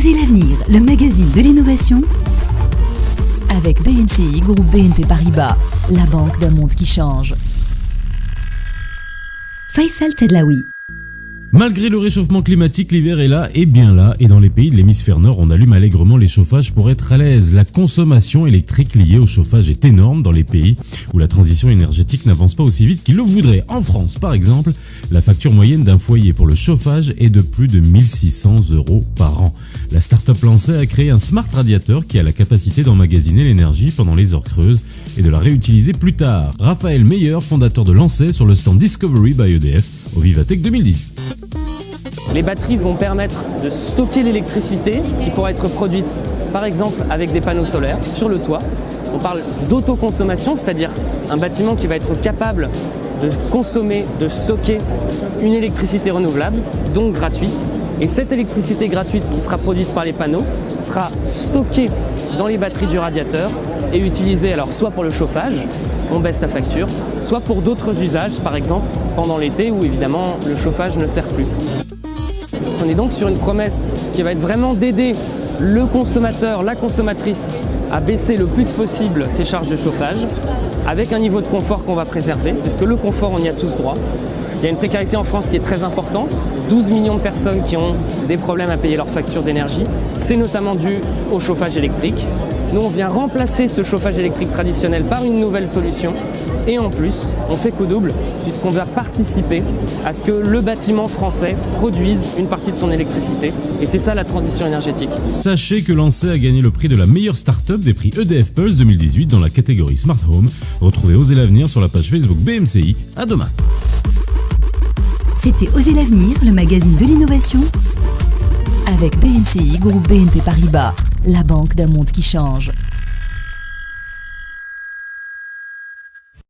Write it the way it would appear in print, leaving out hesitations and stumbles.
Osez l'avenir, le magazine de l'innovation avec BNCI, groupe BNP Paribas, la banque d'un monde qui change. Faisal Tedlaoui. Malgré le réchauffement climatique, l'hiver est là et bien là, et dans les pays de l'hémisphère nord, on allume allègrement les chauffages pour être à l'aise. La consommation électrique liée au chauffage est énorme dans les pays où la transition énergétique n'avance pas aussi vite qu'ils le voudraient. En France, par exemple, la facture moyenne d'un foyer pour le chauffage est de plus de 1 600 € par an. La start-up Lancet a créé un smart radiateur qui a la capacité d'emmagasiner l'énergie pendant les heures creuses et de la réutiliser plus tard. Raphaël Meyer, fondateur de Lancet, sur le stand Discovery by EDF au Vivatech 2018. Les batteries vont permettre de stocker l'électricité qui pourra être produite par exemple avec des panneaux solaires sur le toit. On parle d'autoconsommation, c'est-à-dire un bâtiment qui va être capable de consommer, de stocker une électricité renouvelable, donc gratuite. Et cette électricité gratuite qui sera produite par les panneaux sera stockée dans les batteries du radiateur et utilisée alors soit pour le chauffage, on baisse sa facture, soit pour d'autres usages, par exemple pendant l'été où évidemment le chauffage ne sert plus. On est donc sur une promesse qui va être vraiment d'aider le consommateur, la consommatrice à baisser le plus possible ses charges de chauffage avec un niveau de confort qu'on va préserver, puisque le confort, on y a tous droit. Il y a une précarité en France qui est très importante, 12 millions de personnes qui ont des problèmes à payer leurs factures d'énergie. C'est notamment dû au chauffage électrique. Nous, on vient remplacer ce chauffage électrique traditionnel par une nouvelle solution. Et en plus, on fait coup double puisqu'on va participer à ce que le bâtiment français produise une partie de son électricité. Et c'est ça la transition énergétique. Sachez que Lancet a gagné le prix de la meilleure start-up des prix EDF Pulse 2018 dans la catégorie Smart Home. Retrouvez Osez l'avenir sur la page Facebook BMCI. À demain. C'était Osez l'avenir, le magazine de l'innovation avec BNCI, groupe BNP Paribas, la banque d'un monde qui change.